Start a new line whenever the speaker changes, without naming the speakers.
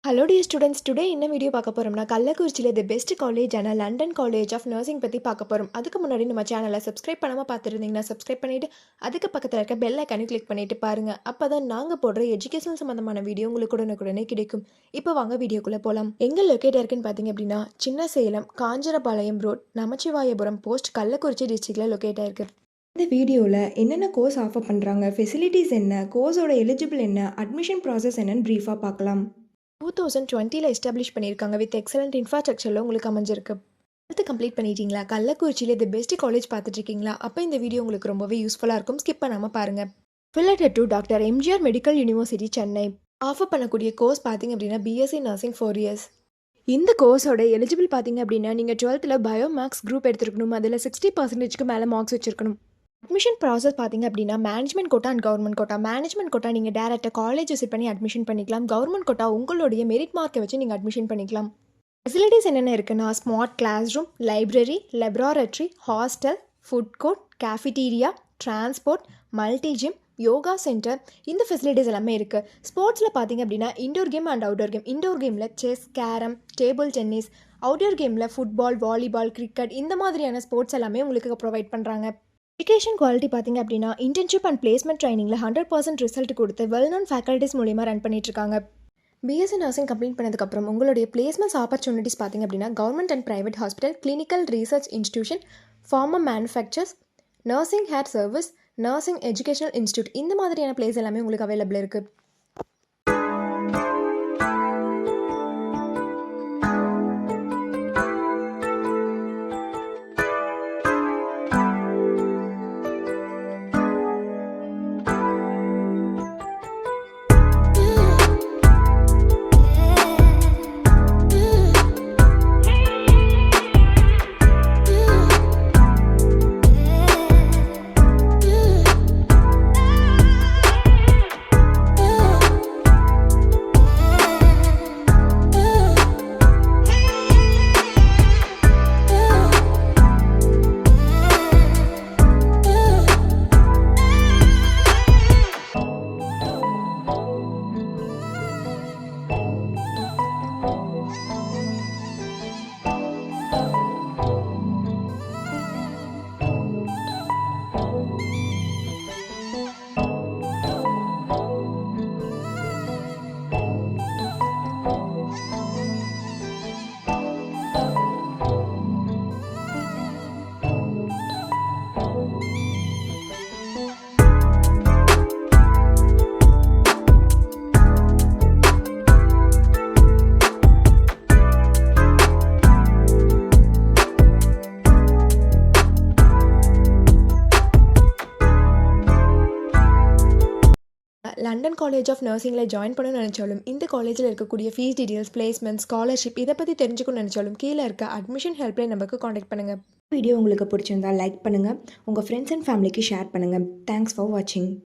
Hello dear students, today என்ன video பார்க்க போகிறோம்னா கள்ளக்குறிச்சியில் தி பெஸ்ட் காலேஜான லண்டன் காலேஜ் ஆஃப் நர்சிங் பற்றி பார்க்க போகிறோம். அதுக்கு முன்னாடி நம்ம சேனலை சப்ஸ்கிரைப் பண்ணாமல் பார்த்துருந்தீங்கன்னா சப்ஸ்கிரைப் பண்ணிவிட்டு அதுக்கு பக்கத்தில் இருக்க பெல் ஐக்கானையும் கிளிக் பண்ணிவிட்டு பாருங்கள். அப்போ தான் நாங்கள் போடுற எஜுகேஷன் சம்மந்தமான வீடியோ உங்களுக்கு உடனுக்குடனே கிடைக்கும். இப்போ வாங்க வீடியோக்குள்ளே போகலாம். எங்கே லொக்கேட் இருக்குன்னு பார்த்தீங்க அப்படின்னா சின்ன சேலம் காஞ்சரபாளையம் ரோட் நமச்சிவாயபுரம் போஸ்ட் கள்ளக்குறிச்சி டிஸ்ட்ரிக்டில் லொக்கேட் ஆயிருக்கு. இந்த வீடியோவில் என்னென்ன கோர்ஸ் ஆஃபர் பண்ணுறாங்க, ஃபெசிலிட்டிஸ் என்ன, கோர்ஸோட எலிஜிபிள் என்ன, அட்மிஷன் ப்ராசஸ் என்னன்னு ப்ரீஃபாக பார்க்கலாம். 2020 எஸ்டாப்ளிஷ் பண்ணியிருக்காங்க வித் எக்ஸலண்ட் இன்ஃப்ராஸ்ட்ரக்சரில் உங்களுக்கு அமைஞ்சிருக்கு. அடுத்து கம்ப்ளீட் பண்ணிட்டீங்களா? கள்ளக்குறிச்சியில் தி பெஸ்ட் காலேஜ் பார்த்துட்ருக்கீங்களா? அப்போ இந்த வீடியோ உங்களுக்கு ரொம்பவே யூஸ்ஃபுல்லாக இருக்கும். ஸ்கிப் பண்ணாமல் பாருங்கள். Affiliated to doctor MGR medical university Chennai offer பண்ணக்கூடிய கோர்ஸ் பார்த்தீங்க அப்படின்னா பிஎஸ்சி நர்சிங் 4 இயர்ஸ். இந்த கோர்ஸோட எலிஜிபிள் பார்த்தீங்க அப்படின்னா நீங்கள் 12th பயோமேக்ஸ் குரூப் எடுத்துருக்கணும். அதில் 60% மேலே மார்க்ஸ் வச்சுருக்கணும். அட்மிஷன் ப்ராசஸ் பார்த்தீங்க அப்படின்னா management quota and government quota. Management quota நீங்கள் டேரெக்டாக காலேஜ் விசிட் பண்ணி அட்மிஷன் பண்ணிக்கலாம். கவர்மெண்ட் கோட்டா உங்களுடைய மெரிட் மார்க்கை வச்சு நீங்கள் அட்மிஷன் பண்ணிக்கலாம். ஃபெசிலிட்டிஸ் என்னென்ன இருக்குன்னா smart class room, library, laboratory, hostel, food court, cafeteria, transport, multi gym, yoga centre, இந்த ஃபெசிலிட்டிஸ் எல்லாமே இருக்குது. ஸ்போர்ட்ஸில் பார்த்தீங்க அப்படின்னா indoor game and outdoor game. Indoor கேமில் chess, carrom, table tennis, outdoor கேமில் ஃபுட்பால், வாலிபால், கிரிக்கெட், இந்த மாதிரியான ஸ்போர்ட்ஸ் எல்லாமே உங்களுக்கு ப்ரொவைட் பண்ணுறாங்க. எஜுகேஷன் குவாலிட்டி பார்த்தீங்க அப்படின்னா இன்டர்ன்ஷிப் அண்ட் பிளேஸ்மெண்ட் ட்ரைனிங்கில் 100% ரிசல்ட் கொடுத்து வெல் நோன் ஃபேக்கல்ட்டிஸ் மூலிமா ரன் பண்ணிட்டுருக்காங்க. பிஎஸ்சி நர்சிங் கம்ப்ளீட் பண்ணதுக்கப்புறம் உங்களுடைய பிளேஸ்மெண்ட்ஸ் ஆப்பர்ச்சுனிட்டிஸ் பார்த்தீங்க அப்படின்னா government and private hospital, clinical research institution, pharma manufacturers, nursing hair service, nursing educational institute, இந்த மாதிரியான பிளேஸ் எல்லாமே உங்களுக்கு அவைலபிள் இருக்குது. லண்டன் காலேஜ் ஆஃப் நர்சிங்கில் ஜாயின் பண்ணணும்னு நினச்சாலும், இந்த காலேஜில் இருக்கக்கூடிய ஃபீஸ் டீட்டெயில்ஸ், பிளேஸ்மெண்ட், ஸ்காலர்ஷிப், இதை பற்றி தெரிஞ்சுக்கணும்னு நினச்சாலும் கீழே இருக்க அட்மிஷன் ஹெல்ப்லைன் நம்பருக்கு காண்டாக்ட் பண்ணுங்கள். வீடியோ உங்களுக்கு பிடிச்சிருந்தால் லைக் பண்ணுங்கள், உங்கள் ஃப்ரெண்ட்ஸ் அண்ட் ஃபேமிலிக்கு ஷேர் பண்ணுங்கள். தேங்க்ஸ் ஃபார் வாட்சிங்.